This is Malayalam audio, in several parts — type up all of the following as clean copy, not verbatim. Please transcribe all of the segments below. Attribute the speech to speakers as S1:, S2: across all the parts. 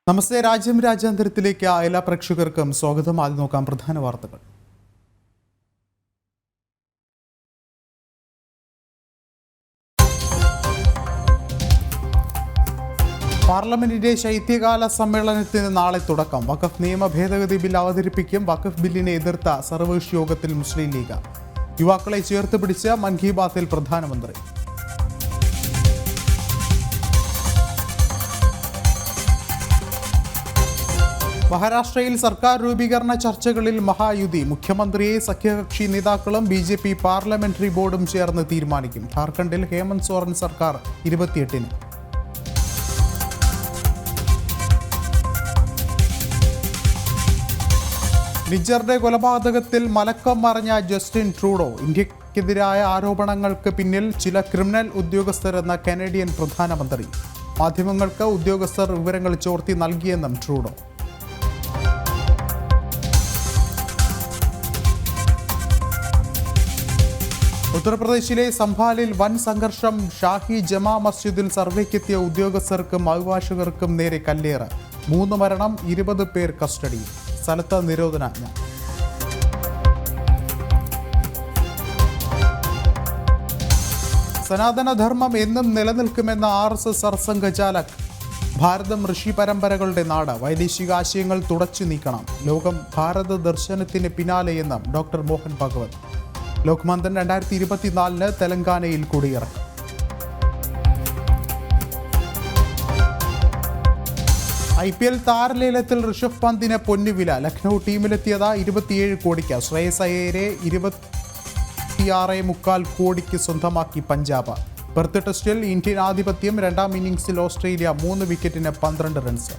S1: നമസ്തേ. രാജ്യാന്തരത്തിലേക്ക് എല്ലാ പ്രേക്ഷകർക്കും സ്വാഗതം. ആദ്യം നോക്കാം പ്രധാന വാർത്തകൾ. പാർലമെന്റിന്റെ ശൈത്യകാല സമ്മേളനത്തിന് നാളെ തുടക്കം. വഖഫ് നിയമ ഭേദഗതി ബിൽ അവതരിപ്പിക്കും. വഖഫ് ബില്ലിനെ എതിർത്ത സർവകക്ഷി യോഗത്തിൽ മുസ്ലിം ലീഗ്. യുവാക്കളെ ചേർത്ത് പിടിച്ച് മൻ കി ബാത്തിൽ പ്രധാനമന്ത്രി. മഹാരാഷ്ട്രയിൽ സർക്കാർ രൂപീകരണ ചർച്ചകളിൽ മഹായുതി. മുഖ്യമന്ത്രിയെ സഖ്യകക്ഷി നേതാക്കളും BJP പാർലമെന്ററി ബോർഡും ചേർന്ന് തീരുമാനിക്കും. ഝാർഖണ്ഡിൽ ഹേമന്ത് സോറൻ സർക്കാർ 28-ന്. നിജറുടെ കൊലപാതകത്തിൽ മലക്കം മറിഞ്ഞ ജസ്റ്റിൻ ട്രൂഡോ. ഇന്ത്യക്കെതിരായ ആരോപണങ്ങൾക്ക് പിന്നിൽ ചില ക്രിമിനൽ ഉദ്യോഗസ്ഥരെന്ന കനേഡിയൻ പ്രധാനമന്ത്രി. മാധ്യമങ്ങൾക്ക് ഉദ്യോഗസ്ഥർ വിവരങ്ങൾ ചോർത്തി നൽകിയെന്നും ട്രൂഡോ. ഉത്തർപ്രദേശിലെ സംഭാലിൽ വൻ സംഘർഷം. ഷാഹി ജമാ മസ്ജിദിൽ സർവേക്കെത്തിയ ഉദ്യോഗസ്ഥർക്കും അഭിഭാഷകർക്കും നേരെ കല്ലേറ്. 3 മരണം, 20 പേർ കസ്റ്റഡിയിൽ. സ്ഥലത്ത് നിരോധനാജ്ഞ. സനാതനധർമ്മം എന്നും നിലനിൽക്കുമെന്ന RSS സർസംഘചാലക്. ഭാരതം ഋഷി പരമ്പരകളുടെ നാട്. വൈദേശിക ആശയങ്ങൾ തുടച്ചു നീക്കണം. ലോകം ഭാരത ദർശനത്തിന് പിന്നാലെയെന്നും ഡോക്ടർ മോഹൻ ഭാഗവത്. ലോക്മന്ദൻ 2024 തെലങ്കാനയിൽ കൊടിയിറക്കും. IPL താരലേലത്തിൽ ഋഷഭ് പന്തിന് പൊന്നുവില. ലക്നൗ ടീമിലെത്തിയത് 27 കോടിക്ക്. ശ്രേയസ് അയ്യരെ 26.25 കോടിക്ക് സ്വന്തമാക്കി പഞ്ചാബ്. പെർത്ത് ടെസ്റ്റിൽ ഇന്ത്യൻ ആധിപത്യം. 2ാം ഇന്നിംഗ്സിൽ ഓസ്ട്രേലിയ 3 വിക്കറ്റിന് 12 റൺസ്.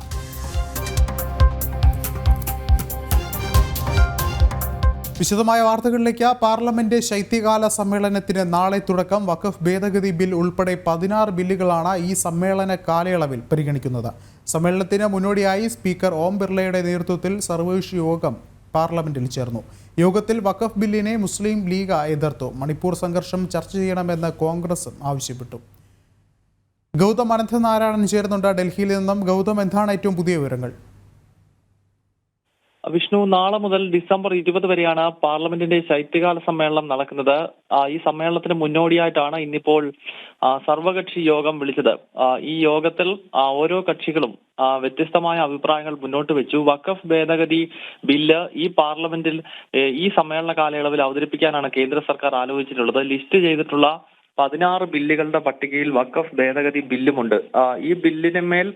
S1: വിശദമായ വാർത്തകളിലേക്ക്. പാർലമെന്റ് ശൈത്യകാല സമ്മേളനത്തിന് നാളെ തുടക്കം. വഖഫ് ഭേദഗതി ബിൽ ഉൾപ്പെടെ 16 ബില്ലുകളാണ് ഈ സമ്മേളന കാലയളവിൽ പരിഗണിക്കുന്നത്. സമ്മേളനത്തിന് മുന്നോടിയായി സ്പീക്കർ ഓം ബിർളയുടെ നേതൃത്വത്തിൽ സർവകക്ഷി യോഗം പാർലമെന്റിൽ ചേർന്നു. യോഗത്തിൽ വഖഫ് ബില്ലിനെ മുസ്ലിം ലീഗ് എതിർത്തു. മണിപ്പൂർ സംഘർഷം ചർച്ച ചെയ്യണമെന്ന് കോൺഗ്രസും ആവശ്യപ്പെട്ടു. ഗൗതം അനന്തനാരായണൻ ചേരുന്നുണ്ട് ഡൽഹിയിൽ നിന്നും. ഗൗതം, എന്താണ് ഏറ്റവും പുതിയ വിവരങ്ങൾ?
S2: വിഷ്ണു, നാളെ മുതൽ ഡിസംബർ 20 വരെയാണ് പാർലമെന്റിന്റെ ശൈത്യകാല സമ്മേളനം നടക്കുന്നത്. ഈ സമ്മേളനത്തിന് മുന്നോടിയായിട്ടാണ് ഇന്നിപ്പോൾ സർവകക്ഷി യോഗം വിളിച്ചത്. ഈ യോഗത്തിൽ ഓരോ കക്ഷികളും വ്യത്യസ്തമായ അഭിപ്രായങ്ങൾ മുന്നോട്ട് വെച്ചു. വഖഫ് ഭേദഗതി ബില്ല് ഈ പാർലമെന്റിൽ ഈ സമ്മേളന കാലയളവിൽ അവതരിപ്പിക്കാനാണ് കേന്ദ്ര സർക്കാർ ആലോചിച്ചിട്ടുള്ളത്. ലിസ്റ്റ് ചെയ്തിട്ടുള്ള 16 ബില്ലുകളുടെ പട്ടികയിൽ വഖഫ് ഭേദഗതി ബില്ലുമുണ്ട്. ഈ ബില്ലിനുമേൽ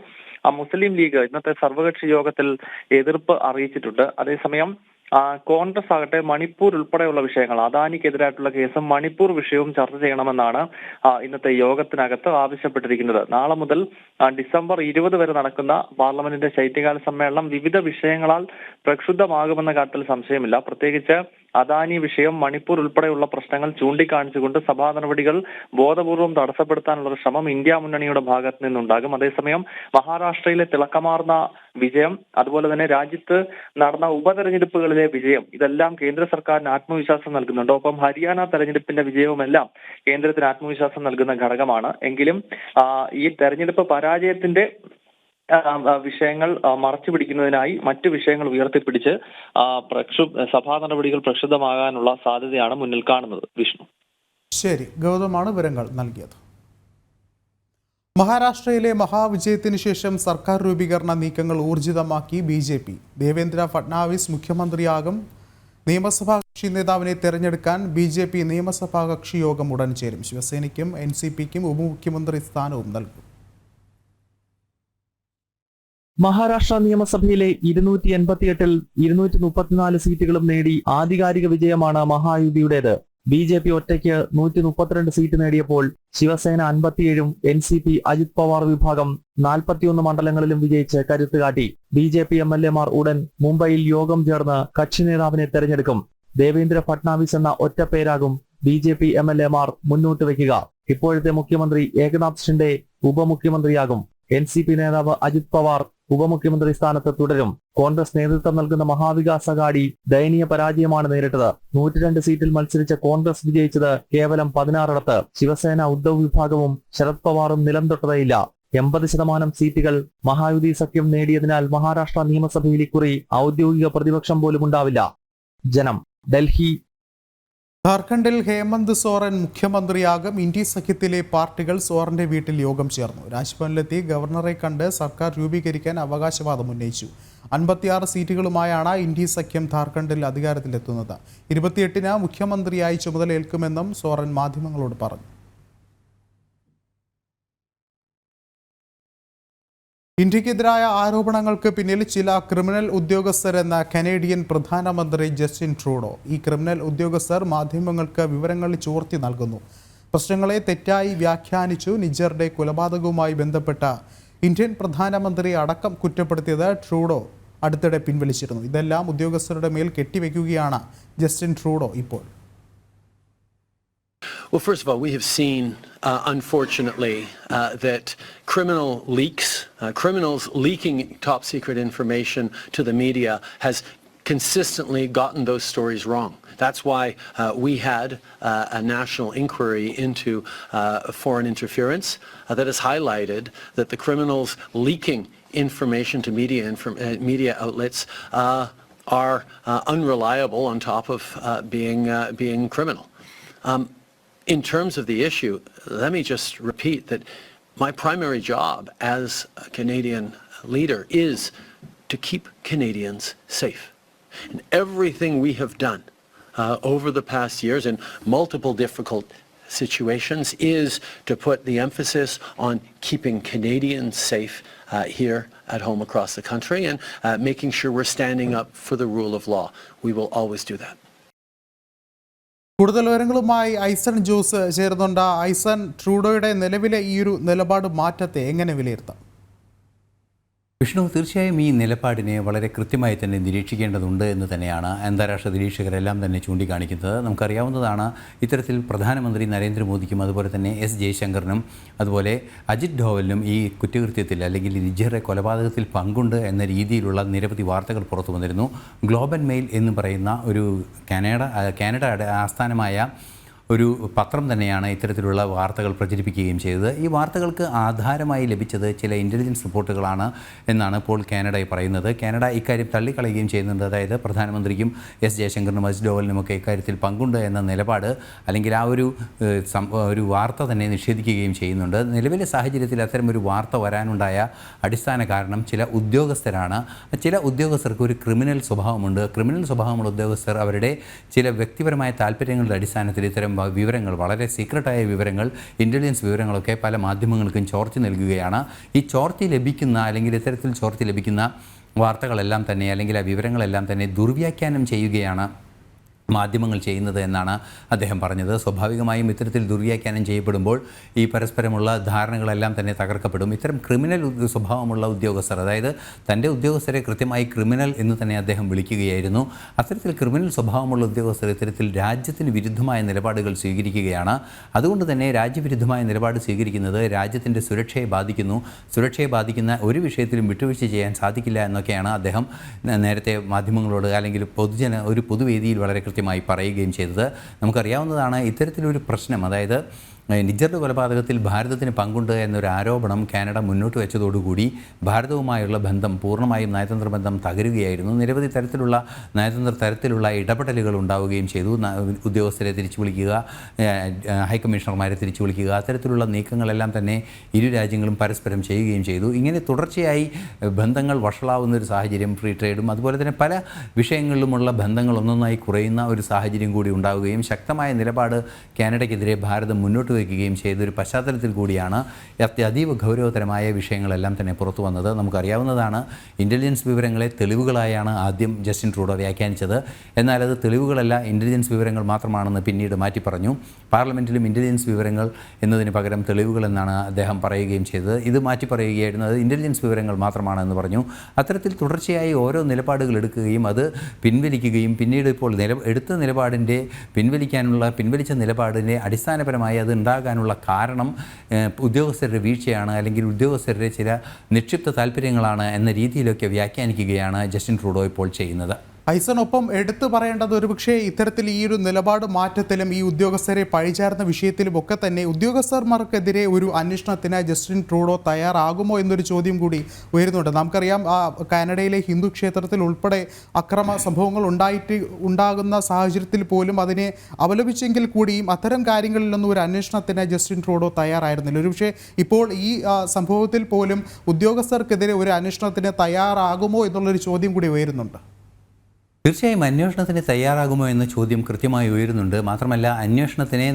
S2: മുസ്ലിം ലീഗ് ഇന്നത്തെ സർവകക്ഷി യോഗത്തിൽ എതിർപ്പ് അറിയിച്ചിട്ടുണ്ട്. അതേസമയം കോൺഗ്രസ് ആകട്ടെ മണിപ്പൂർ ഉൾപ്പെടെയുള്ള വിഷയങ്ങൾ, അദാനിക്കെതിരായിട്ടുള്ള കേസും മണിപ്പൂർ വിഷയവും ചർച്ച ചെയ്യണമെന്നാണ് ഇന്നത്തെ യോഗത്തിനകത്ത് ആവശ്യപ്പെട്ടിരിക്കുന്നത്. നാളെ മുതൽ ഡിസംബർ 20 വരെ നടക്കുന്ന പാർലമെന്റിന്റെ ശൈത്യകാല സമ്മേളനം വിവിധ വിഷയങ്ങളാൽ പ്രക്ഷുബ്ധമാകുമെന്ന കാര്യത്തിൽ സംശയമില്ല. പ്രത്യേകിച്ച് അദാനി വിഷയം, മണിപ്പൂർ ഉൾപ്പെടെയുള്ള പ്രശ്നങ്ങൾ ചൂണ്ടിക്കാണിച്ചുകൊണ്ട് സഭാ നടപടികൾ ബോധപൂർവം തടസ്സപ്പെടുത്താനുള്ള ശ്രമം ഇന്ത്യ മുന്നണിയുടെ ഭാഗത്ത് നിന്നുണ്ടാകും. അതേസമയം മഹാരാഷ്ട്രയിലെ തിളക്കമാർന്ന വിജയം, അതുപോലെ തന്നെ രാജ്യത്ത് നടന്ന ഉപതെരഞ്ഞെടുപ്പുകളിലെ വിജയം, ഇതെല്ലാം കേന്ദ്ര സർക്കാരിന് ആത്മവിശ്വാസം നൽകുന്നുണ്ട്. ഒപ്പം ഹരിയാന തെരഞ്ഞെടുപ്പിന്റെ വിജയവുമെല്ലാം കേന്ദ്രത്തിന് ആത്മവിശ്വാസം നൽകുന്ന ഘടകമാണ്. എങ്കിലും ഈ തെരഞ്ഞെടുപ്പ് പരാജയത്തിന്റെ വിഷയങ്ങൾ മറച്ചു പിടിക്കുന്നതിനായി മറ്റു വിഷയങ്ങൾ ഉയർത്തിപ്പിടിച്ച് സഭാ നടപടികൾ പ്രക്ഷുബ്ധമാകാനുള്ള സാധ്യതയാണ് മുന്നിൽ കാണുന്നത്. വിഷ്ണു,
S1: ശരി. ഗൗതമാണ് വിവരങ്ങൾ നൽകിയത്. മഹാരാഷ്ട്രയിലെ മഹാവിജയത്തിന് ശേഷം സർക്കാർ രൂപീകരണ നീക്കങ്ങൾ ഊർജിതമാക്കി BJP. ദേവേന്ദ്ര ഫഡ്നാവിസ് മുഖ്യമന്ത്രിയാകും. നിയമസഭാ കക്ഷി നേതാവിനെ തെരഞ്ഞെടുക്കാൻ BJP നിയമസഭാ കക്ഷി യോഗം ഉടൻ ചേരും. ശിവസേനയ്ക്കും NCPക്കും ഉപമുഖ്യമന്ത്രി സ്ഥാനവും നൽകും.
S3: മഹാരാഷ്ട്ര നിയമസഭയിലെ 288-ൽ 234 സീറ്റുകളും നേടി ആധികാരിക വിജയമാണ് മഹായുതിയുടേത്. BJP ഒറ്റയ്ക്ക് 132 സീറ്റ് നേടിയപ്പോൾ ശിവസേന 57-ഉം NCP അജിത് പവാർ വിഭാഗം 41 മണ്ഡലങ്ങളിലും വിജയിച്ച് കരുത്തുകാട്ടി. BJP MLA-മാർ ഉടൻ മുംബൈയിൽ യോഗം ചേർന്ന് കക്ഷി നേതാവിനെ തെരഞ്ഞെടുക്കും. ദേവേന്ദ്ര ഫഡ്നാവിസ് എന്ന ഒറ്റപ്പേരാകും BJP MLA-മാർ മുന്നോട്ട് വയ്ക്കുക. ഇപ്പോഴത്തെ മുഖ്യമന്ത്രി ഏകനാഥ് ഷിൻഡെ ഉപമുഖ്യമന്ത്രിയാകും. NCP നേതാവ് അജിത് പവാർ ഉപമുഖ്യമന്ത്രി സ്ഥാനത്ത് തുടരും. കോൺഗ്രസ് നേതൃത്വം നൽകുന്ന മഹാവികാസ് അഘാടി ദയനീയ പരാജയമാണ് നേരിട്ടത്. 102 സീറ്റിൽ മത്സരിച്ച കോൺഗ്രസ് വിജയിച്ചത് കേവലം 16 ശിവസേന ഉദ്ധവ് വിഭാഗവും ശരത് പവാറും നിലം തൊട്ടതയില്ല. 80% സീറ്റുകൾ മഹായുതി സഖ്യം നേടിയതിനാൽ മഹാരാഷ്ട്ര നിയമസഭയിൽ ഇക്കുറി ഔദ്യോഗിക പ്രതിപക്ഷം പോലും ഉണ്ടാവില്ല. ജനം, ഡൽഹി.
S1: ഝാർഖണ്ഡിൽ ഹേമന്ത് സോറൻ മുഖ്യമന്ത്രിയാകും. ഇന്ത്യ സഖ്യത്തിലെ പാർട്ടികൾ സോറന്റെ വീട്ടിൽ യോഗം ചേർന്നു. രാജ്ഭവനിലെത്തി ഗവർണറെ കണ്ട് സർക്കാർ രൂപീകരിക്കാൻ അവകാശവാദം ഉന്നയിച്ചു. 56 സീറ്റുകളുമായാണ് ഇന്ത്യ സഖ്യം ഝാർഖണ്ഡിൽ അധികാരത്തിലെത്തുന്നത്. 28-ന് മുഖ്യമന്ത്രിയായി ചുമതലയേൽക്കുമെന്നും സോറൻ മാധ്യമങ്ങളോട് പറഞ്ഞു. ഇന്ത്യക്കെതിരായ ആരോപണങ്ങൾക്ക് പിന്നിൽ ചില ക്രിമിനൽ ഉദ്യോഗസ്ഥരെന്ന കനേഡിയൻ പ്രധാനമന്ത്രി ജസ്റ്റിൻ ട്രൂഡോ. ഈ ക്രിമിനൽ ഉദ്യോഗസ്ഥർ മാധ്യമങ്ങൾക്ക് വിവരങ്ങൾ ചോർത്തി നൽകുന്നു. പ്രശ്നങ്ങളെ തെറ്റായി വ്യാഖ്യാനിച്ചു. നിജറുടെ കൊലപാതകവുമായി ബന്ധപ്പെട്ട ഇന്ത്യൻ പ്രധാനമന്ത്രി അടക്കം കുറ്റപ്പെടുത്തിയത് ട്രൂഡോ അടുത്തിടെ പിൻവലിച്ചിരുന്നു. ഇതെല്ലാം ഉദ്യോഗസ്ഥരുടെ മേൽ കെട്ടിവെക്കുകയാണ് ജസ്റ്റിൻ ട്രൂഡോ ഇപ്പോൾ.
S4: Well, first of all, we have seen, unfortunately, that criminal leaks, criminals leaking top secret information to the media has consistently gotten those stories wrong. That's why we had a national inquiry into foreign interference that has highlighted that the criminals leaking information to media outlets are unreliable on top of being criminal. In terms of the issue, let me just repeat that my primary job as a Canadian leader is to keep Canadians safe. And everything we have done over the past years in multiple difficult situations is to put the emphasis on keeping Canadians safe here at home across the country and making sure we're standing up for the rule of law. We will always do that.
S1: കൂടുതൽ വിവരങ്ങളുമായി ഐസൺ ജോസ് ചേരുന്നുണ്ട്. ഐസൺ, ട്രൂഡോയുടെ നിലവിലെ ഈ ഒരു നിലപാട് മാറ്റത്തെ എങ്ങനെ വിലയിരുത്താം?
S5: വിഷ്ണു, തീർച്ചയായും ഈ നിലപാടിനെ വളരെ കൃത്യമായി തന്നെ നിരീക്ഷിക്കേണ്ടതുണ്ട് എന്ന് തന്നെയാണ് അന്താരാഷ്ട്ര നിരീക്ഷകരെല്ലാം തന്നെ ചൂണ്ടിക്കാണിക്കുന്നത്. നമുക്കറിയാവുന്നതാണ്, ഇത്തരത്തിൽ പ്രധാനമന്ത്രി നരേന്ദ്രമോദിക്കും അതുപോലെ തന്നെ എസ് ജയശങ്കറിനും അതുപോലെ അജിത് ഡോവലിനും ഈ കുറ്റകൃത്യത്തിൽ അല്ലെങ്കിൽ നിജറുടെ കൊലപാതകത്തിൽ പങ്കുണ്ട് എന്ന രീതിയിലുള്ള നിരവധി വാർത്തകൾ പുറത്തു വന്നിരുന്നു. ഗ്ലോബൽ മെയിൽ എന്ന് പറയുന്ന ഒരു കാനഡ ആസ്ഥാനമായ ഒരു പത്രം തന്നെയാണ് ഇത്തരത്തിലുള്ള വാർത്തകൾ പ്രചരിപ്പിക്കുകയും ചെയ്തത്. ഈ വാർത്തകൾക്ക് ആധാരമായി ലഭിച്ചത് ചില ഇൻ്റലിജൻസ് റിപ്പോർട്ടുകളാണ് എന്നാണ് ഇപ്പോൾ കാനഡ പറയുന്നത്. കാനഡ ഇക്കാര്യം തള്ളിക്കളയുകയും ചെയ്യുന്നുണ്ട്. അതായത് പ്രധാനമന്ത്രിക്കും എസ് ജയശങ്കറിനും അജിത് ഡോവലിനുമൊക്കെ ഇക്കാര്യത്തിൽ പങ്കുണ്ട് എന്ന നിലപാട് അല്ലെങ്കിൽ ആ ഒരു വാർത്ത തന്നെ നിഷേധിക്കുകയും ചെയ്യുന്നുണ്ട്. നിലവിലെ സാഹചര്യത്തിൽ അത്തരമൊരു വാർത്ത വരാനുണ്ടായ അടിസ്ഥാന കാരണം ചില ഉദ്യോഗസ്ഥരാണ്. ചില ഉദ്യോഗസ്ഥർക്ക് ഒരു ക്രിമിനൽ സ്വഭാവമുണ്ട്. ക്രിമിനൽ സ്വഭാവമുള്ള ഉദ്യോഗസ്ഥർ അവരുടെ ചില വ്യക്തിപരമായ താല്പര്യങ്ങളുടെ അടിസ്ഥാനത്തിൽ ഇത്തരം വിവരങ്ങൾ, വളരെ സീക്രട്ടായ വിവരങ്ങൾ, ഇൻ്റലിജൻസ് വിവരങ്ങളൊക്കെ പല മാധ്യമങ്ങൾക്കും ചോർത്തി നൽകുകയാണ്. ഈ ചോർത്തി ലഭിക്കുന്ന അല്ലെങ്കിൽ ഇത്തരത്തിൽ ചോർത്തി ലഭിക്കുന്ന വാർത്തകളെല്ലാം തന്നെ അല്ലെങ്കിൽ ആ വിവരങ്ങളെല്ലാം തന്നെ ദുർവ്യാഖ്യാനം ചെയ്യുകയാണ് മാധ്യമങ്ങൾ ചെയ്യുന്നത് എന്നാണ് അദ്ദേഹം പറഞ്ഞത്. സ്വാഭാവികമായും ഇത്തരത്തിൽ ദുർവ്യാഖ്യാനം ചെയ്യപ്പെടുമ്പോൾ ഈ പരസ്പരമുള്ള ധാരണകളെല്ലാം തന്നെ തകർക്കപ്പെടും. ഇത്തരം ക്രിമിനൽ സ്വഭാവമുള്ള ഉദ്യോഗസ്ഥർ, അതായത് തൻ്റെ ഉദ്യോഗസ്ഥരെ കൃത്യമായി ക്രിമിനൽ എന്ന് തന്നെ അദ്ദേഹം വിളിക്കുകയായിരുന്നു. അത്തരത്തിൽ ക്രിമിനൽ സ്വഭാവമുള്ള ഉദ്യോഗസ്ഥർ ഇത്തരത്തിൽ രാജ്യത്തിന് വിരുദ്ധമായ നിലപാടുകൾ സ്വീകരിക്കുകയാണ്. അതുകൊണ്ട് തന്നെ രാജ്യവിരുദ്ധമായ നിലപാട് സ്വീകരിക്കുന്നത് രാജ്യത്തിൻ്റെ സുരക്ഷയെ ബാധിക്കുന്നു. സുരക്ഷയെ ബാധിക്കുന്ന ഒരു വിഷയത്തിലും വിട്ടുവീഴ്ച ചെയ്യാൻ സാധിക്കില്ല എന്നൊക്കെയാണ് അദ്ദേഹം നേരത്തെ മാധ്യമങ്ങളോട് അല്ലെങ്കിൽ ഒരു പൊതുവേദിയിൽ വളരെ കൃത്യമായി പറയുകയും ചെയ്തത്. നമുക്കറിയാവുന്നതാണ് ഇത്തരത്തിലൊരു പ്രശ്നം, അതായത് നിജറുടെ കൊലപാതകത്തിൽ ഭാരതത്തിന് പങ്കുണ്ട് എന്നൊരു ആരോപണം കാനഡ മുന്നോട്ട് വെച്ചതോടുകൂടി ഭാരതവുമായുള്ള ബന്ധം പൂർണ്ണമായും നയതന്ത്ര ബന്ധം തകരുകയായിരുന്നു. നിരവധി തരത്തിലുള്ള ഇടപെടലുകൾ ഉണ്ടാവുകയും ചെയ്തു. ഉദ്യോഗസ്ഥരെ തിരിച്ചു വിളിക്കുക, ഹൈക്കമ്മീഷണർമാരെ തിരിച്ചു വിളിക്കുക, അത്തരത്തിലുള്ള നീക്കങ്ങളെല്ലാം തന്നെ ഇരു രാജ്യങ്ങളും പരസ്പരം ചെയ്യുകയും ചെയ്തു. ഇങ്ങനെ തുടർച്ചയായി ബന്ധങ്ങൾ വഷളാവുന്ന ഒരു സാഹചര്യം, ഫ്രീ ട്രേഡും അതുപോലെ തന്നെ പല വിഷയങ്ങളിലുമുള്ള ബന്ധങ്ങൾ ഒന്നൊന്നായി കുറയുന്ന ഒരു സാഹചര്യം കൂടി ഉണ്ടാവുകയും ശക്തമായ നിലപാട് കാനഡയ്ക്കെതിരെ ഭാരതം മുന്നോട്ട് വയ്ക്കുകയും ചെയ്തൊരു പശ്ചാത്തലത്തിൽ കൂടിയാണ് അതീവ ഗൗരവതരമായ വിഷയങ്ങളെല്ലാം തന്നെ പുറത്തു വന്നത്. നമുക്കറിയാവുന്നതാണ്, ഇൻ്റലിജൻസ് വിവരങ്ങളെ തെളിവുകളായാണ് ആദ്യം ജസ്റ്റിൻ ട്രൂഡോ വ്യാഖ്യാനിച്ചത്. എന്നാൽ അത് തെളിവുകളല്ല, ഇൻ്റലിജൻസ് വിവരങ്ങൾ മാത്രമാണെന്ന് പിന്നീട് മാറ്റി പറഞ്ഞു. പാർലമെൻറ്റിലും ഇൻ്റലിജൻസ് വിവരങ്ങൾ എന്നതിന് പകരം തെളിവുകൾ എന്നാണ് അദ്ദേഹം പറയുകയും ചെയ്തത്. ഇത് മാറ്റി പറയുകയായിരുന്നു, അത് ഇൻ്റലിജൻസ് വിവരങ്ങൾ മാത്രമാണെന്ന് പറഞ്ഞു. അത്തരത്തിൽ തുടർച്ചയായി ഓരോ നിലപാടുകൾ എടുക്കുകയും അത് പിൻവലിക്കുകയും പിന്നീട് ഇപ്പോൾ പിൻവലിച്ച നിലപാടിൻ്റെ അടിസ്ഥാനപരമായി അത് ഉണ്ടാകാനുള്ള കാരണം ഉദ്യോഗസ്ഥരുടെ വീഴ്ചയാണ് അല്ലെങ്കിൽ ഉദ്യോഗസ്ഥരുടെ ചില നിക്ഷിപ്ത താല്പര്യങ്ങളാണ് എന്ന രീതിയിലൊക്കെ വ്യാഖ്യാനിക്കുകയാണ് ജസ്റ്റിൻ ട്രൂഡോ ഇപ്പോൾ ചെയ്യുന്നത്.
S1: ഐസനൊപ്പം എടുത്തു പറയേണ്ടത് ഒരുപക്ഷെ ഇത്തരത്തിൽ ഈ ഒരു നിലപാട് മാറ്റത്തിലും ഈ ഉദ്യോഗസ്ഥരെ പഴിചാർന്ന വിഷയത്തിലും ഒക്കെ തന്നെ ഉദ്യോഗസ്ഥന്മാർക്കെതിരെ ഒരു അന്വേഷണത്തിന് ജസ്റ്റിൻ ട്രൂഡോ തയ്യാറാകുമോ എന്നൊരു ചോദ്യം കൂടി ഉയരുന്നുണ്ട്. നമുക്കറിയാം കാനഡയിലെ ഹിന്ദു ക്ഷേത്രത്തിൽ ഉൾപ്പെടെ അക്രമ സംഭവങ്ങൾ ഉണ്ടാകുന്ന സാഹചര്യത്തിൽ പോലും അതിനെ അപലപിച്ചെങ്കിൽ കൂടിയും അത്തരം കാര്യങ്ങളിലൊന്നും ഒരു അന്വേഷണത്തിന് ജസ്റ്റിൻ ട്രൂഡോ തയ്യാറായിരുന്നില്ല. ഒരുപക്ഷെ ഇപ്പോൾ ഈ സംഭവത്തിൽ പോലും ഉദ്യോഗസ്ഥർക്കെതിരെ ഒരു അന്വേഷണത്തിന് തയ്യാറാകുമോ എന്നുള്ളൊരു ചോദ്യം കൂടി ഉയരുന്നുണ്ട്.
S5: തീർച്ചയായും അന്വേഷണത്തിന് തയ്യാറാകുമോ എന്ന ചോദ്യം കൃത്യമായി ഉയരുന്നുണ്ട്. മാത്രമല്ല അന്വേഷണത്തിന്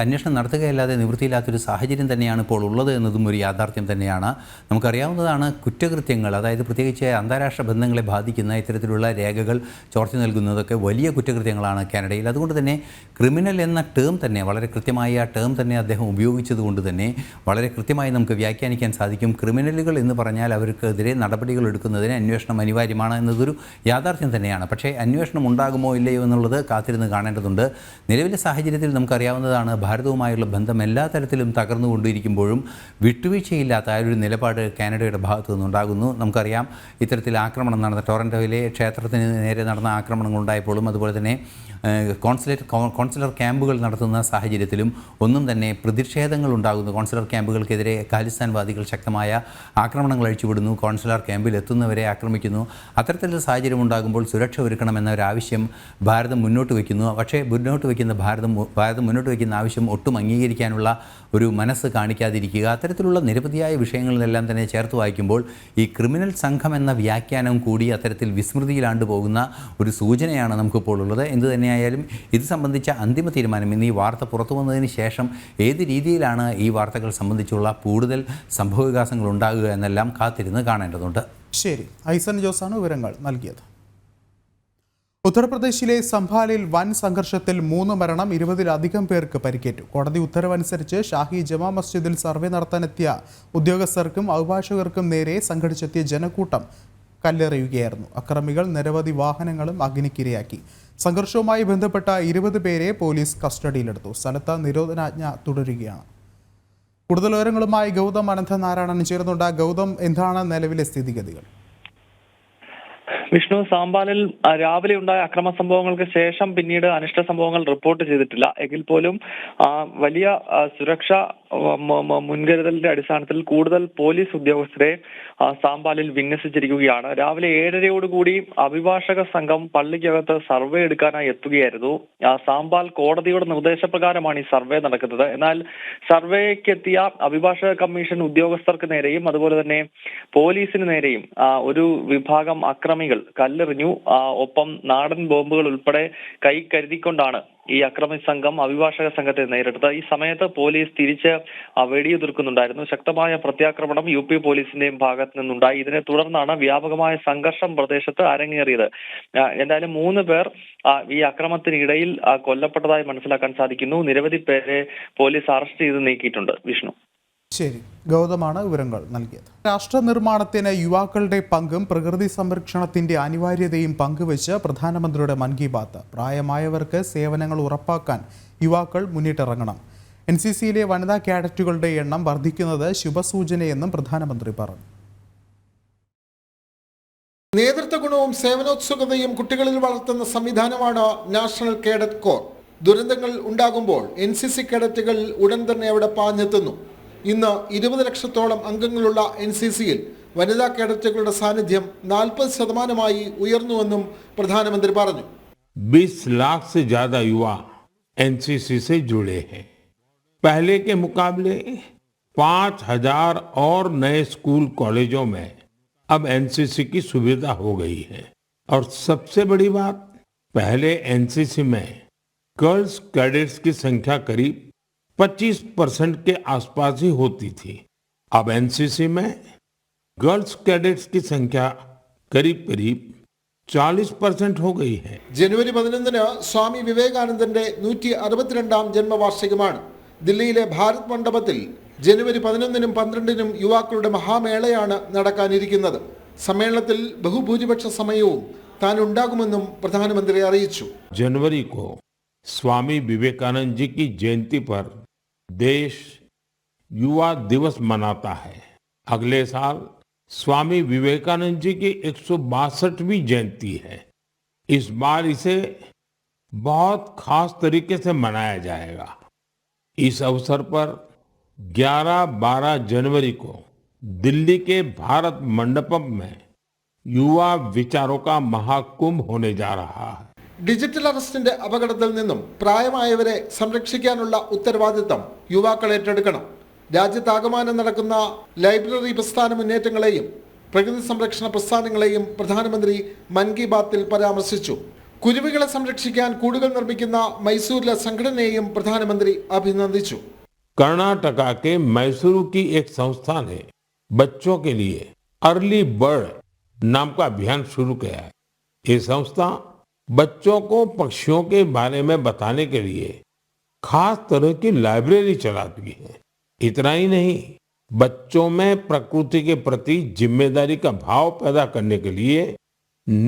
S5: അന്വേഷണം നടത്തുകയല്ലാതെ നിവൃത്തിയില്ലാത്തൊരു സാഹചര്യം തന്നെയാണ് ഇപ്പോൾ ഉള്ളത് എന്നതും ഒരു യാഥാർത്ഥ്യം തന്നെയാണ്. നമുക്കറിയാവുന്നതാണ് കുറ്റകൃത്യങ്ങൾ, അതായത് പ്രത്യേകിച്ച് അന്താരാഷ്ട്ര ബന്ധങ്ങളെ ബാധിക്കുന്ന ഇത്തരത്തിലുള്ള രേഖകൾ ചോർത്തി നൽകുന്നതൊക്കെ വലിയ കുറ്റകൃത്യങ്ങളാണ് കാനഡയിൽ. അതുകൊണ്ട് തന്നെ ക്രിമിനൽ എന്ന ടേം തന്നെ വളരെ കൃത്യമായി ആ ടേം തന്നെ അദ്ദേഹം ഉപയോഗിച്ചതുകൊണ്ട് തന്നെ വളരെ കൃത്യമായി നമുക്ക് വ്യാഖ്യാനിക്കാൻ സാധിക്കും. ക്രിമിനലുകൾ എന്ന് പറഞ്ഞാൽ അവർക്കെതിരെ നടപടികൾ എടുക്കുന്നതിന് അന്വേഷണം അനിവാര്യമാണ് എന്നതൊരു യാഥാർത്ഥ്യം തന്നെയാണ്. പക്ഷേ അന്വേഷണം ഉണ്ടാകുമോ ഇല്ലയോ എന്നുള്ളത് കാത്തിരുന്ന് കാണേണ്ടതുണ്ട്. നിലവിലെ സാഹചര്യത്തിൽ നമുക്കറിയാവുന്നതാണ് ഭാരതവുമായുള്ള ബന്ധം എല്ലാ തരത്തിലും തകർന്നുകൊണ്ടിരിക്കുമ്പോഴും വിട്ടുവീഴ്ചയില്ലാത്ത ആ ഒരു നിലപാട് കാനഡയുടെ ഭാഗത്തു നിന്നുണ്ടാകുന്നു. നമുക്കറിയാം ഇത്തരത്തിൽ ആക്രമണം നടന്ന ടൊറൻറ്റോയിലെ ക്ഷേത്രത്തിന് നേരെ നടന്ന ആക്രമണങ്ങൾ ഉണ്ടായപ്പോഴും അതുപോലെ തന്നെ കോൺസുലർ ക്യാമ്പുകൾ നടത്തുന്ന സാഹചര്യത്തിലും ഒന്നും തന്നെ പ്രതിഷേധങ്ങൾ ഉണ്ടാകുന്നു. കോൺസുലർ ക്യാമ്പുകൾക്കെതിരെ ഖാലിസ്ഥാൻവാദികൾ ശക്തമായ ആക്രമണങ്ങൾ അഴിച്ചുവിടുന്നു, കോൺസുലർ ക്യാമ്പിൽ എത്തുന്നവരെ ആക്രമിക്കുന്നു. അത്തരത്തിലുള്ള സാഹചര്യം ഉണ്ടാകുമ്പോൾ സുരക്ഷ ഒരുക്കണമെന്ന ഒരു ആവശ്യം ഭാരതം മുന്നോട്ട് വയ്ക്കുന്നു. പക്ഷേ ഭാരതം മുന്നോട്ട് വയ്ക്കുന്ന ആവശ്യം ഒട്ടും അംഗീകരിക്കാനുള്ള ഒരു മനസ്സ് കാണിക്കാതിരിക്കുക, അത്തരത്തിലുള്ള നിരവധിയായ വിഷയങ്ങളിലെല്ലാം തന്നെ ചേർത്ത് വായിക്കുമ്പോൾ ഈ ക്രിമിനൽ സംഘം എന്ന വ്യാഖ്യാനം കൂടി അത്തരത്തിൽ വിസ്മൃതിയിലാണ്ട് പോകുന്ന ഒരു സൂചനയാണ് നമുക്കിപ്പോൾ ഉള്ളത്. എന്ത് തന്നെയായാലും ഇത് സംബന്ധിച്ച അന്തിമ തീരുമാനം ഇന്ന് ഈ വാർത്ത പുറത്തു വന്നതിന് ശേഷം ഏത് രീതിയിലാണ് ഈ വാർത്തകൾ സംബന്ധിച്ചുള്ള കൂടുതൽ സംഭവവികാസങ്ങൾ ഉണ്ടാകുക എന്നെല്ലാം കാത്തിരുന്ന് കാണേണ്ടതുണ്ട്.
S1: ശരി, ഐസൻ ജോസാണ് വിവരങ്ങൾ നൽകിയത്. ഉത്തർപ്രദേശിലെ സംഭാലിൽ വൻ സംഘർഷത്തിൽ 3 മരണം, 20-ലധികം പേർക്ക് പരിക്കേറ്റു. കോടതി ഉത്തരവനുസരിച്ച് ഷാഹി ജമാ മസ്ജിദിൽ സർവേ നടത്താനെത്തിയ ഉദ്യോഗസ്ഥർക്കും അഭിഭാഷകർക്കും നേരെ സംഘടിച്ചെത്തിയ ജനക്കൂട്ടം കല്ലെറിയുകയായിരുന്നു. അക്രമികൾ നിരവധി വാഹനങ്ങളും അഗ്നിക്കിരയാക്കി. സംഘർഷവുമായി ബന്ധപ്പെട്ട 20 പേരെ പോലീസ് കസ്റ്റഡിയിലെടുത്തു. സ്ഥലത്ത് നിരോധനാജ്ഞ തുടരുകയാണ്. കൂടുതൽ വിവരങ്ങളുമായി ഗൗതം അനന്തനാരായണൻ ചേർന്നുണ്ട്. ഗൗതം, എന്താണ് നിലവിലെ സ്ഥിതിഗതികൾ?
S2: വിഷ്ണു, സാമ്പാലിൽ രാവിലെ ഉണ്ടായ അക്രമ സംഭവങ്ങൾക്ക് ശേഷം പിന്നീട് അനിഷ്ട സംഭവങ്ങൾ റിപ്പോർട്ട് ചെയ്തിട്ടില്ല. എങ്കിൽ പോലും വലിയ സുരക്ഷാ മുൻകരുതലിന്റെ അടിസ്ഥാനത്തിൽ കൂടുതൽ പോലീസ് ഉദ്യോഗസ്ഥരെ സാമ്പാലിൽ വിന്യസിച്ചിരിക്കുകയാണ്. രാവിലെ 7:30യോടുകൂടി അഭിഭാഷക സംഘം പള്ളിക്കകത്ത് സർവേ എടുക്കാനായി എത്തുകയായിരുന്നു. സാമ്പാൽ കോടതിയുടെ നിർദ്ദേശപ്രകാരമാണ് ഈ സർവേ നടക്കുന്നത്. എന്നാൽ സർവേക്കെത്തിയ അഭിഭാഷക കമ്മീഷൻ ഉദ്യോഗസ്ഥർക്ക് നേരെയും അതുപോലെ തന്നെ പോലീസിന് നേരെയും ഒരു വിഭാഗം അക്രമികൾ കല്ലെറിഞ്ഞു. ഒപ്പം നാടൻ ബോംബുകൾ ഉൾപ്പെടെ കൈ കരുതിക്കൊണ്ടാണ് ഈ അക്രമി സംഘം അഭിഭാഷക സംഘത്തെ നേരിട്ടത്. ഈ സമയത്ത് പോലീസ് തിരിച്ച് വെടിയുതിർക്കുന്നുണ്ടായിരുന്നു. ശക്തമായ പ്രത്യാക്രമണം UP പോലീസിന്റെയും ഭാഗത്ത് നിന്നുണ്ടായി. ഇതിനെ തുടർന്നാണ് വ്യാപകമായ സംഘർഷം പ്രദേശത്ത് അരങ്ങേറിയത്. എന്തായാലും 3 പേർ ഈ അക്രമത്തിനിടയിൽ കൊല്ലപ്പെട്ടതായി മനസ്സിലാക്കാൻ സാധിക്കുന്നു. നിരവധി പേരെ പോലീസ് അറസ്റ്റ് ചെയ്ത് നീക്കിയിട്ടുണ്ട്. വിഷ്ണു.
S1: ശരി, ഗൗതമാണ് വിവരങ്ങൾ നൽകിയത്. രാഷ്ട്ര നിർമ്മാണത്തിന് യുവാക്കളുടെ പങ്കും പ്രകൃതി സംരക്ഷണത്തിന്റെ അനിവാര്യതയും പങ്കുവച്ച് പ്രധാനമന്ത്രിയുടെ മൻ കി ബാത്ത്. പ്രായമായവർക്ക് സേവനങ്ങൾ ഉറപ്പാക്കാൻ യുവാക്കൾ മുന്നിട്ടിറങ്ങണം. NCCയിലെ വനിതാ കാഡറ്റുകളുടെ എണ്ണം വർദ്ധിക്കുന്നത് ശുഭസൂചനയെന്നും പ്രധാനമന്ത്രി പറഞ്ഞു.
S6: നേതൃത്വ ഗുണവും സേവനോത്സുകതയും കുട്ടികളിൽ വളർത്തുന്ന സംവിധാനമാണ് നാഷണൽ കേഡറ്റ് കോർ. ദുരന്തങ്ങൾ ഉണ്ടാകുമ്പോൾ NCC കേഡറ്റുകൾ ഉടൻ തന്നെ അവിടെ പാഞ്ഞെത്തുന്നു. ഇന്ന് 20 ലക്ഷത്തോളം അംഗങ്ങളുള്ള NCCയിൽ വനിതാ കേഡറ്റുകളുടെ സാന്നിധ്യം 40% ഉയർന്നുവെന്നും പ്രധാനമന്ത്രി പറഞ്ഞു.
S7: 20 लाख से ज्यादा युवा NCC से जुड़े हैं. पहले के मुकाबले 5000 और नए स्कूल कॉलेजों में अब NCC की सुविधा हो गई है. और सबसे बड़ी बात, पहले NCC में गर्ल्स कैडेट्स की संख्या करीब 25% के आसपास ही होती थी. अब NCC में गर्ल्स कैडेट्स की संख्या करीब 40% हो गई है.
S6: ജനുവരി 11 സ്വാമി വിവേകാനന്ദന്റെ 162ാം ജന്മവാർഷികമാണ്. ദില്ലിയിലെ ഭാരത് മണ്ഡപത്തിൽ ജനുവരി 11-നും 12-നും യുവാക്കളുടെ മഹാമേളയാണ് നടക്കാനിരിക്കുന്നത്. സമ്മേളനത്തിൽ ബഹുഭൂരിപക്ഷ സമയവും താൻ ഉണ്ടാകുമെന്നും പ്രധാനമന്ത്രി അറിയിച്ചു.
S7: जनवरी को स्वामी विवेकानंद जी की जयंती पर देश युवा दिवस मनाता है. अगले साल स्वामी विवेकानंद जी की 162वीं जयंती है. इस बार इसे बहुत खास तरीके से मनाया जाएगा। इस अवसर पर 11-12 जनवरी को दिल्ली के भारत मंडपम में युवा विचारों का महाकुंभ होने जा रहा है।
S6: ഡിജിറ്റൽ അറസ്റ്റിന്റെ അപകടത്തിൽ നിന്നും പ്രായമായവരെ സംരക്ഷിക്കാനുള്ള ഉത്തരവാദിത്തം യുവാക്കൾ ഏറ്റെടുക്കണം. രാജ്യത്താകമാനം നടക്കുന്ന ലൈബ്രറി പ്രസ്ഥാന മുന്നേറ്റങ്ങളെയും പ്രകൃതി സംരക്ഷണ പ്രസ്ഥാനങ്ങളെയും പ്രധാനമന്ത്രി മൻ കി ബാത്തിൽ പരാമർശിച്ചു. കുരുവികളെ സംരക്ഷിക്കാൻ കൂടുകൾ നിർമ്മിക്കുന്ന മൈസൂരിലെ സംഘടനയെയും പ്രധാനമന്ത്രി അഭിനന്ദിച്ചു.
S7: कर्नाटका के मैसूरू की एक संस्था ने बच्चों के लिए अर्ली बर्ड नाम का अभियान शुरू किया है। ये संस्था बच्चों को पक्षियों के बारे में बताने के लिए खास तरह की लाइब्रेरी चलाती है। इतना ही नहीं, बच्चों में प्रकृति के प्रति जिम्मेदारी का भाव पैदा करने के लिए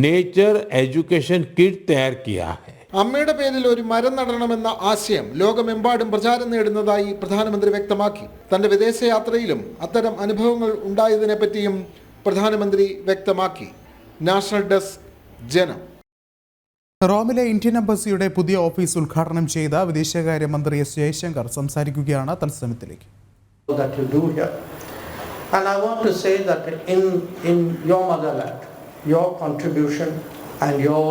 S7: नेचर एजुकेशन किट तैयार किया है।
S6: അമ്മയുടെ പേരിൽ ഒരു മരം നടണമെന്ന ആശയം ലോകമെമ്പാടും പ്രചാരം നേടുന്നതായി പ്രധാനമന്ത്രി വ്യക്തമാക്കി. തന്റെ വിദേശ യാത്രയിലും അത്തരം അനുഭവങ്ങൾ ഉണ്ടായതിനെ പറ്റിയും പ്രധാനമന്ത്രി വ്യക്തമാക്കി. നാഷണൽ ഡെസ്ക് ജനം.
S1: റോമിലെ ഇന്ത്യൻ എംബസിയുടെ പുതിയ ഓഫീസ് ഉദ്ഘാടനം ചെയ്ത വിദേശകാര്യമന്ത്രി എസ് ജയശങ്കർ സംസാരിക്കുകയാണ് തത്സമയത്തിലേക്ക്.
S8: That you do here. And I want to say that in your motherland, your contribution and your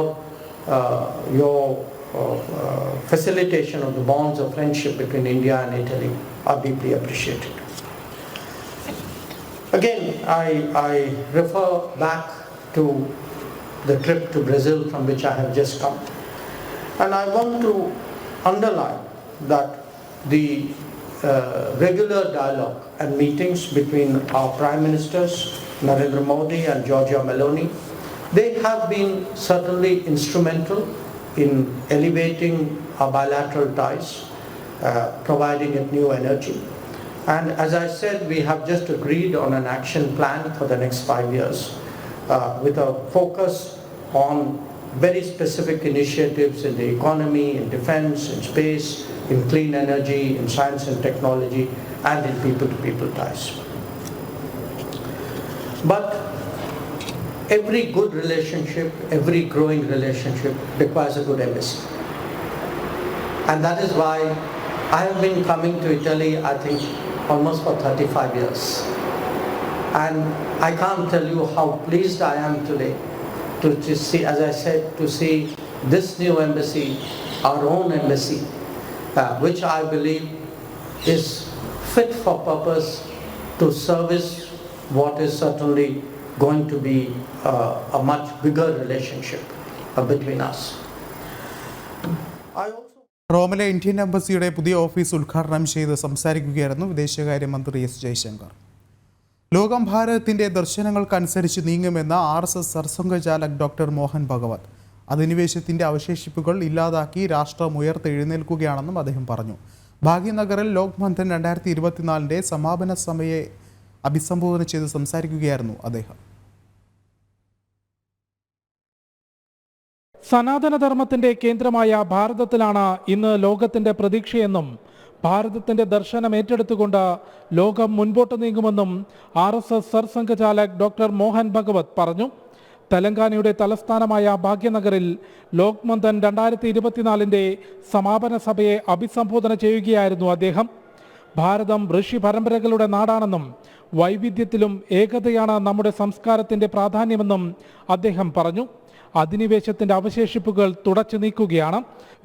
S8: facilitation of the bonds of friendship between India and Italy are deeply appreciated. Again, I refer back to the trip to Brazil from which I have just come. And I want to underline that the regular dialogue and meetings between our Prime Ministers, Narendra Modi and Giorgia Meloni, they have been certainly instrumental in elevating our bilateral ties, providing it new energy. And as I said, we have just agreed on an action plan for the next 5 years with a focus on very specific initiatives in the economy, in defense, in space, in clean energy, in science and technology, and in people-to-people ties. But every good relationship, every growing relationship requires a good embassy. And that is why I have been coming to Italy, I think, almost for 35 years. And I can't tell you how pleased I am today to see, as I said, to see this new embassy, our own embassy, which I believe is fit for purpose to service what is certainly going to be a much bigger relationship between us.
S1: റോമിലെ ഇന്ത്യൻ എംബസിയുടെ പുതിയ ഓഫീസ് ഉദ്ഘാടനം ചെയ്ത് സംസാരിക്കുകയായിരുന്നു വിദേശകാര്യമന്ത്രി എസ് ജയശങ്കർ. ലോകം ഭാരതത്തിന്റെ ദർശനങ്ങൾക്കനുസരിച്ച് നീങ്ങുമെന്ന RSS സർസംഘചാലക് ഡോക്ടർ മോഹൻ ഭഗവത് അധിനിവേശത്തിന്റെ അവശേഷിപ്പുകൾ ഇല്ലാതാക്കി രാഷ്ട്രം ഉയർത്തെഴുന്നേൽക്കുകയാണെന്നും അദ്ദേഹം പറഞ്ഞു. ഭാഗ്യനഗറിൽ ലോക്മന്ഥൻ 2024 സമാപന സഭയെ അഭിസംബോധന ചെയ്ത് സംസാരിക്കുകയായിരുന്നു അദ്ദേഹം.
S9: സനാതനധർമ്മത്തിന്റെ കേന്ദ്രമായ ഭാരതത്തിലാണ് ഇന്ന് ലോകത്തിന്റെ പ്രതീക്ഷയെന്നും ഭാരതത്തിന്റെ ദർശനം ഏറ്റെടുത്തുകൊണ്ട് ലോകം മുൻപോട്ട് നീങ്ങുമെന്നും RSS സർസംഘചാലക് ഡോക്ടർ മോഹൻ ഭഗവത് പറഞ്ഞു. തെലങ്കാനയുടെ തലസ്ഥാനമായ ഭാഗ്യനഗറിൽ ലോക്മന്ഥൻ 2024 സമാപന സഭയെ അഭിസംബോധന ചെയ്യുകയായിരുന്നു അദ്ദേഹം. ഭാരതം ഋഷി പരമ്പരകളുടെ നാടാണെന്നും വൈവിധ്യത്തിലും ഏകതയാണ് നമ്മുടെ സംസ്കാരത്തിന്റെ പ്രാധാന്യമെന്നും അദ്ദേഹം പറഞ്ഞു. അധിനിവേശത്തിന്റെ അവശേഷിപ്പുകൾ തുടച്ചു നീക്കുകയാണ്.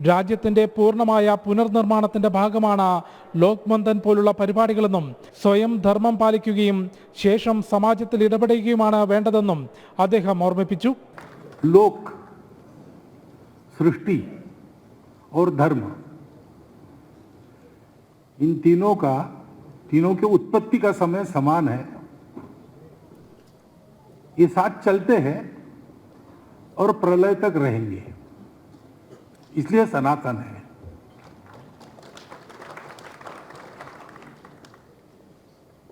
S9: രാജ്യത്തിന്റെ പൂർണ്ണമായ പുനർനിർമ്മാണത്തിന്റെ ഭാഗമാണ് ലോക്മന്ഥൻ പോലുള്ള പരിപാടികളെന്നും സ്വയം ധർമ്മം പാലിക്കുകയും ശേഷം സമാജത്തിൽ ഇടപെടുകയുമാണ് വേണ്ടതെന്നും അദ്ദേഹം ഓർമ്മിപ്പിച്ചു.
S10: लोक, सृष्टि और धर्म, इन तीनों के उत्पत्ति का समय समान है. ये साथ चलते हैं और प्रलय तक रहेंगे, इसलिए सनातन है.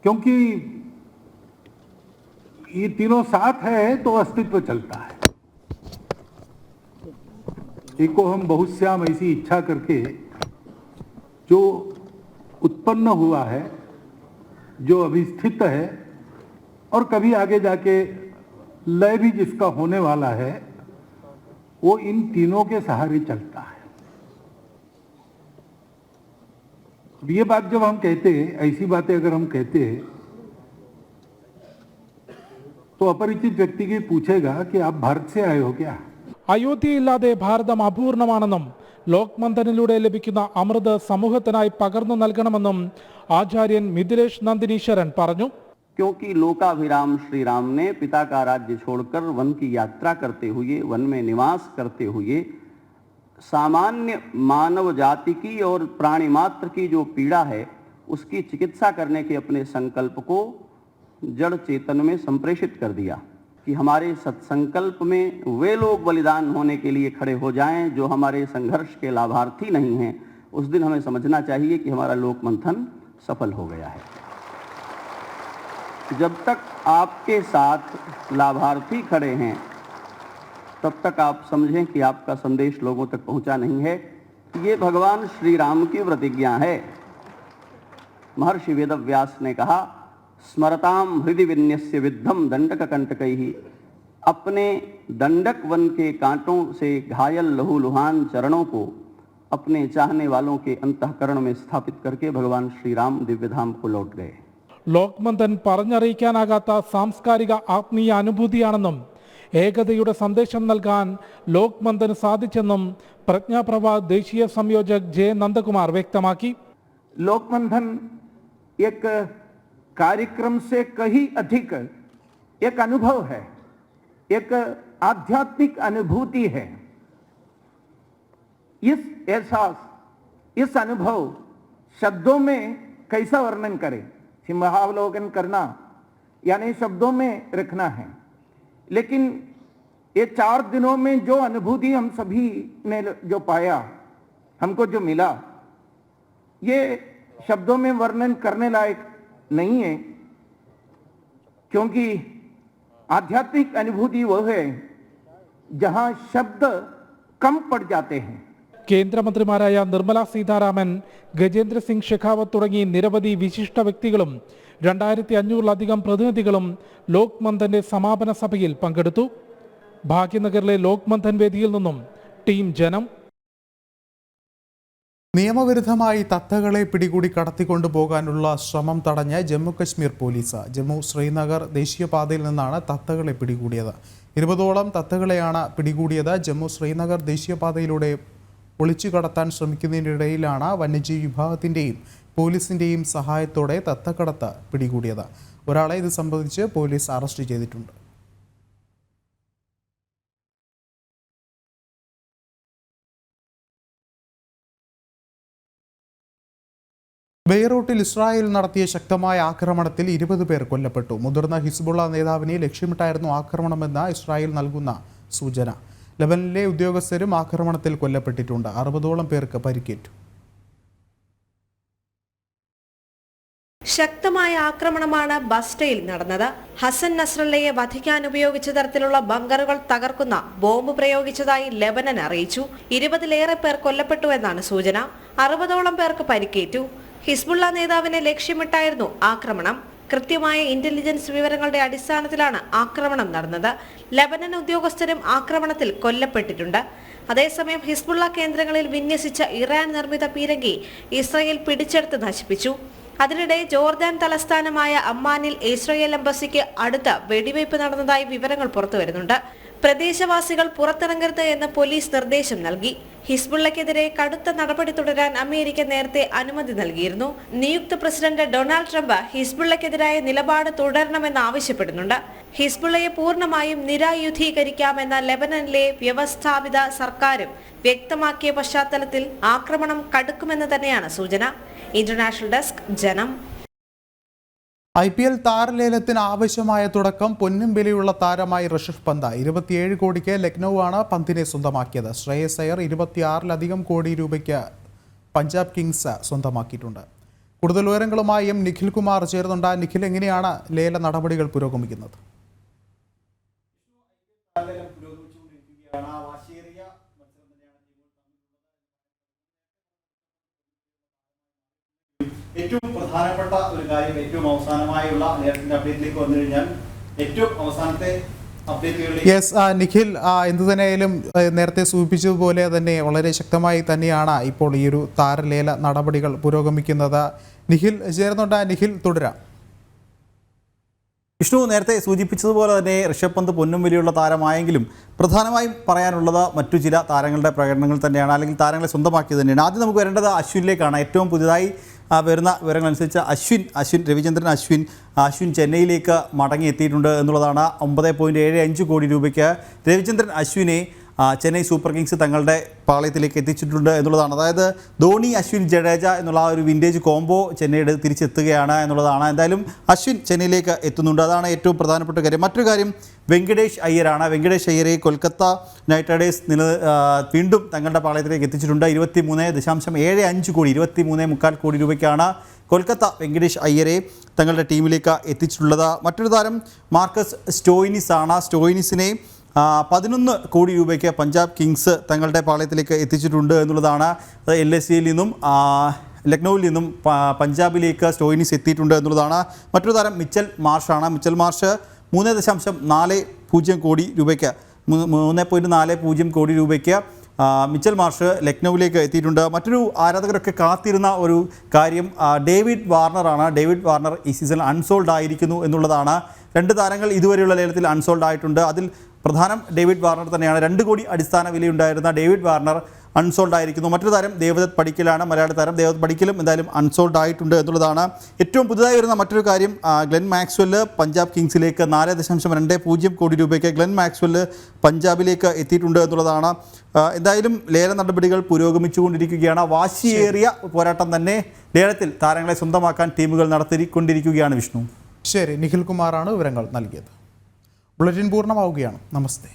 S10: क्योंकि ये तीनों साथ है तो अस्तित्व चलता है. एको हम बहुश्याम ऐसी इच्छा करके जो उत्पन्न हुआ है, जो अभी स्थित है और कभी आगे जाके लय भी जिसका होने वाला है, वो इन तीनों के सहारे चलता है। अब ये बात जब हम कहते हैं, ऐसी बातें अगर हम कहते हैं, तो अपरिचित व्यक्ति की पूछेगा कि आप भारत से आए हो क्या?
S9: അയോധ്യയില്ലാതെ ഭാരതം അപൂർണമാണെന്നും ലോക് മന്ഥനിലൂടെ ലഭിക്കുന്ന അമൃത് സമൂഹത്തിനായി പകർന്നു നൽകണമെന്നും ആചാര്യൻ മിഥിലേഷ് നന്ദിനീശ്വരൻ പറഞ്ഞു.
S11: क्योंकि लोकाभिराम श्री राम ने पिता का राज्य छोड़कर वन की यात्रा करते हुए, वन में निवास करते हुए सामान्य मानव जाति की और प्राणी मात्र की जो पीड़ा है उसकी चिकित्सा करने के अपने संकल्प को जड़ चेतन में संप्रेषित कर दिया कि हमारे सत्संकल्प में वे लोग बलिदान होने के लिए खड़े हो जाएं जो हमारे संघर्ष के लाभार्थी नहीं हैं। उस दिन हमें समझना चाहिए कि हमारा लोक मंथन सफल हो गया है। जब तक आपके साथ लाभार्थी खड़े हैं तब तक आप समझें कि आपका संदेश लोगों तक पहुंचा नहीं है। ये भगवान श्री राम की प्रतिज्ञा है। महर्षि वेदव्यास ने कहा, स्मरताम हृदि विन्यस्य विद्धम दंडक कंटकैः, अपने दंडक वन के कांटों से घायल लहूलुहान चरणों को अपने चाहने वालों के अंतःकरण में स्थापित करके भगवान श्री राम दिव्यधाम को लौट गए।
S9: ലോക് മന്ഥൻ പറഞ്ഞറിയിക്കാനാകാത്ത സാംസ്കാരിക ആത്മീയ അനുഭൂതിയാണെന്നും ഏകതയുടെ സന്ദേശം നൽകാൻ ലോക് മന്ഥന് സാധിച്ചെന്നും പ്രജ്ഞാപ്രഭ ദേശീയ സംയോജക് ജെ നന്ദകുമാർ വ്യക്തമാക്കി.
S8: लोक मंथन एक कार्यक्रम से कहीं अधिक एक अनुभव है, एक आध्यात्मिक अनुभूति है। इस एहसास, इस अनुभव शब्दों में कैसा वर्णन करें? सिंहावलोकन करना यानी शब्दों में रखना है, लेकिन ये 4 दिनों में जो अनुभूति हम सभी ने जो पाया, हमको जो मिला, ये शब्दों में वर्णन करने लायक नहीं है, क्योंकि आध्यात्मिक अनुभूति वह है जहां शब्द कम पड़ जाते हैं.
S9: കേന്ദ്രമന്ത്രിമാരായ നിർമ്മല സീതാരാമൻ, ഗജേന്ദ്ര സിംഗ് ഷെഖാവത്ത് തുടങ്ങി നിരവധി വിശിഷ്ട വ്യക്തികളും 2500-ലധികം പ്രതിനിധികളും ലോക് മന്ഥന്റെ സമാപന സഭയിൽ പങ്കെടുത്തു. ഭാഗ്യനഗറിലെ ലോക് മന്ഥൻ വേദിയിൽ നിന്നും ടീം ജനം.
S1: നിയമവിരുദ്ധമായി തത്തകളെ പിടികൂടി കടത്തിക്കൊണ്ടുപോകാനുള്ള ശ്രമം തടഞ്ഞ് ജമ്മു കശ്മീർ പോലീസ്. ജമ്മു ശ്രീനഗർ ദേശീയപാതയിൽ നിന്നാണ് തത്തകളെ പിടികൂടിയത്. 20ഓളം തത്തകളെയാണ് പിടികൂടിയത്. ജമ്മു ശ്രീനഗർ ദേശീയപാതയിലൂടെ ഒളിച്ചു കടത്താൻ ശ്രമിക്കുന്നതിനിടയിലാണ് വന്യജീവി വിഭാഗത്തിൻ്റെയും പോലീസിൻ്റെയും സഹായത്തോടെ തത്തക്കടത്ത് പിടികൂടിയത്. ഒരാളെ ഇത് സംബന്ധിച്ച് പോലീസ് അറസ്റ്റ് ചെയ്തിട്ടുണ്ട്. ബെയ്റൂട്ടിൽ ഇസ്രായേൽ നടത്തിയ ശക്തമായ ആക്രമണത്തിൽ 20 പേർ കൊല്ലപ്പെട്ടു. മുതിർന്ന ഹിസ്ബുള്ള നേതാവിനെ ലക്ഷ്യമിട്ടായിരുന്നു ആക്രമണമെന്ന് ഇസ്രായേൽ നൽകുന്ന സൂചന. ലെബനനിലെ ഉദ്യോഗസ്ഥരും ആക്രമണത്തിൽ കൊല്ലപ്പെട്ടിട്ടുണ്ട്. 60ഓളം പേർക്ക് പരിക്കേറ്റു.
S12: ശക്തമായ ആക്രമണമാണ് ബസ്റ്റയിൽ നടന്നത്. ഹസൻ നസ്രല്ലയെ വധിക്കാൻ ഉപയോഗിച്ച തരത്തിലുള്ള ബങ്കറുകൾ തകർക്കുന്ന ബോംബ് പ്രയോഗിച്ചതായി ലെബനൻ അറിയിച്ചു. 20-ലേറെ പേർ കൊല്ലപ്പെട്ടു എന്നാണ് സൂചന. 60ഓളം പേർക്ക് പരിക്കേറ്റു. ഹിസ്ബുള്ള നേതാവിനെ ലക്ഷ്യമിട്ടായിരുന്നു ആക്രമണം. കൃത്യമായ ഇന്റലിജൻസ് വിവരങ്ങളുടെ അടിസ്ഥാനത്തിലാണ് ആക്രമണം നടന്നത്. ലെബനൻ ഉദ്യോഗസ്ഥരും ആക്രമണത്തിൽ കൊല്ലപ്പെട്ടിട്ടുണ്ട്. അതേസമയം ഹിസ്ബുള്ള കേന്ദ്രങ്ങളിൽ വിന്യസിച്ച ഇറാൻ നിർമ്മിത പീരങ്കി ഇസ്രായേൽ പിടിച്ചെടുത്ത് നശിപ്പിച്ചു. അതിനിടെ ജോർദാൻ തലസ്ഥാനമായ അമ്മാനിൽ ഇസ്രായേൽ എംബസിക്ക് അടുത്ത് വെടിവയ്പ് നടന്നതായി വിവരങ്ങൾ പുറത്തുവരുന്നുണ്ട്. പ്രദേശവാസികൾ പുറത്തിറങ്ങരുത് എന്ന് പോലീസ് നിർദ്ദേശം നൽകി. ഹിസ്ബുള്ളക്കെതിരെ കടുത്ത നടപടി തുടരാൻ അമേരിക്ക നേരത്തെ അനുമതി നൽകിയിരുന്നു. നിയുക്ത പ്രസിഡന്റ് ഡൊണാൾഡ് ട്രംപ് ഹിസ്ബുള്ളക്കെതിരായ നിലപാട് തുടരണമെന്ന് ആവശ്യപ്പെടുന്നുണ്ട്. ഹിസ്ബുള്ളയെ പൂർണ്ണമായും നിരായുധീകരിക്കാമെന്ന ലെബനനിലെ വ്യവസ്ഥാപിത സർക്കാരും വ്യക്തമാക്കിയ പശ്ചാത്തലത്തിൽ ആക്രമണം കടുക്കുമെന്ന് തന്നെയാണ് സൂചന. ഇന്റർനാഷണൽ ഡെസ്ക്, ജനം.
S1: IPL താരലേലത്തിന് ആവശ്യമായ തുടക്കം. പൊന്നും വിലയുള്ള താരമായി ഋഷഭ് പന്ത്. 27 കോടിക്ക് ലക്നൌ ആണ് പന്തിനെ സ്വന്തമാക്കിയത്. ശ്രേയസ് അയ്യർ 26-ലധികം കോടി രൂപയ്ക്ക് പഞ്ചാബ് കിങ്സ് സ്വന്തമാക്കിയിട്ടുണ്ട്. കൂടുതൽ വിവരങ്ങളുമായി നിഖിൽ കുമാർ ചേർന്നുണ്ട്. നിഖിൽ, എങ്ങനെയാണ് ലേല നടപടികൾ പുരോഗമിക്കുന്നത്?
S13: ഏറ്റവും പ്രധാനപ്പെട്ട ഒരു കാര്യം, ഏറ്റവും അവസാനമായുള്ള നേരത്തെ അപ്ഡേറ്റിലേക്ക് വന്നു കഴിഞ്ഞാൽ ഏറ്റവും അവസാനത്തെ
S1: യെസ് നിഖിൽ, എന്തു തന്നെയായാലും നേരത്തെ സൂചിപ്പിച്ചതുപോലെ തന്നെ വളരെ ശക്തമായി തന്നെയാണ് ഇപ്പോൾ ഈ ഒരു താരലേല നടപടികൾ പുരോഗമിക്കുന്നത്. നിഖിൽ ചേർന്നുണ്ട്. നിഖിൽ തുടരാം.
S13: വിഷ്ണു നേരത്തെ സൂചിപ്പിച്ചതുപോലെ തന്നെ ഋഷഭ് പന്ത് പൊന്നും വിലയുള്ള താരമായെങ്കിലും പ്രധാനമായും പറയാനുള്ളത് മറ്റു ചില താരങ്ങളുടെ പ്രകടനങ്ങൾ തന്നെയാണ്, അല്ലെങ്കിൽ താരങ്ങളെ സ്വന്തമാക്കിയത് തന്നെയാണ്. ആദ്യം നമുക്ക് വരേണ്ടത് അശ്വിനിലേക്കാണ്. ഏറ്റവും പുതുതായി വരുന്ന വിവരങ്ങളനുസരിച്ച് അശ്വിൻ രവിചന്ദ്രൻ അശ്വിൻ ചെന്നൈയിലേക്ക് മടങ്ങിയെത്തിയിട്ടുണ്ട് എന്നുള്ളതാണ്. 9.75 കോടി രൂപയ്ക്ക് രവിചന്ദ്രൻ അശ്വിനെ ചെന്നൈ സൂപ്പർ കിങ്സ് തങ്ങളുടെ പാളയത്തിലേക്ക് എത്തിച്ചിട്ടുണ്ട് എന്നുള്ളതാണ്. അതായത് ധോണി അശ്വിൻ ജഡേജ എന്നുള്ള ആ ഒരു വിൻറ്റേജ് കോംബോ ചെന്നൈയുടെ തിരിച്ചെത്തുകയാണ് എന്നുള്ളതാണ്. എന്തായാലും അശ്വിൻ ചെന്നൈയിലേക്ക് എത്തുന്നുണ്ട്, അതാണ് ഏറ്റവും പ്രധാനപ്പെട്ട കാര്യം. മറ്റൊരു കാര്യം വെങ്കടേഷ് അയ്യരാണ്. വെങ്കടേഷ് അയ്യരെ കൊൽക്കത്ത നൈറ്റ് റൈഡേഴ്സ് വീണ്ടും തങ്ങളുടെ പാളയത്തിലേക്ക് എത്തിച്ചിട്ടുണ്ട്. 23.75 കോടി 23.25 കോടി രൂപയ്ക്കാണ് കൊൽക്കത്ത വെങ്കടേഷ് അയ്യരെ തങ്ങളുടെ ടീമിലേക്ക് എത്തിച്ചിട്ടുള്ളത്. മറ്റൊരു താരം മാർക്കസ് സ്റ്റോയിനിസ് ആണ്. സ്റ്റോയിനിസിനെ 11 കോടി രൂപയ്ക്ക് പഞ്ചാബ് കിങ്സ് തങ്ങളുടെ പാളയത്തിലേക്ക് എത്തിച്ചിട്ടുണ്ട് എന്നുള്ളതാണ്. LSCയിൽ നിന്നും ലക്നൌവിൽ നിന്നും പഞ്ചാബിലേക്ക് സ്റ്റോയിനിസ് എത്തിയിട്ടുണ്ട് എന്നുള്ളതാണ്. മറ്റൊരു താരം മിച്ചൽ മാർഷാണ്. മിച്ചൽ മാർഷ് 3.40 കോടി രൂപയ്ക്ക് 3.40 കോടി രൂപയ്ക്ക് മിച്ചൽ മാർഷ് ലക്നൌവിലേക്ക് എത്തിയിട്ടുണ്ട്. മറ്റൊരു ആരാധകരൊക്കെ കാത്തിരുന്ന ഒരു കാര്യം ഡേവിഡ് വാർണറാണ്. ഡേവിഡ് വാർണർ ഈ സീസണിൽ അൺസോൾഡ് ആയിരിക്കുന്നു എന്നുള്ളതാണ്. 2 താരങ്ങൾ ഇതുവരെയുള്ള ലേലത്തിൽ അൺസോൾഡ് ആയിട്ടുണ്ട്. അതിൽ പ്രധാനം ഡേവിഡ് വാർണർ തന്നെയാണ്. 2 കോടി അടിസ്ഥാന വിലയുണ്ടായിരുന്ന ഡേവിഡ് വാർണർ അൺസോൾഡ് ആയിരിക്കുന്നു. മറ്റൊരു താരം ദേവദത്ത് പടിക്കലാണ്. മലയാള താരം ദേവദത്ത് പടിക്കലും എന്തായാലും അൺസോൾഡ് ആയിട്ടുണ്ട് എന്നുള്ളതാണ്. ഏറ്റവും പുതുതായി വരുന്ന മറ്റൊരു കാര്യം ഗ്ലെൻ മാക്സ്വെല് പഞ്ചാബ് കിങ്സിലേക്ക് 4.20 കോടി രൂപയ്ക്ക് ഗ്ലെൻ മാക്സ്വെല് പഞ്ചാബിലേക്ക് എത്തിയിട്ടുണ്ട് എന്നുള്ളതാണ്. എന്തായാലും ലേല നടപടികൾ പുരോഗമിച്ചുകൊണ്ടിരിക്കുകയാണ്. വാശിയേറിയ പോരാട്ടം തന്നെ ലേലത്തിൽ താരങ്ങളെ സ്വന്തമാക്കാൻ ടീമുകൾ നടത്തിക്കൊണ്ടിരിക്കുകയാണ്. വിഷ്ണു.
S1: ശരി, നിഖിൽ കുമാറാണ് വിവരങ്ങൾ നൽകിയത്. ബുള്ളറ്റിൻ പൂർണ്ണമാവുകയാണ്. നമസ്തേ.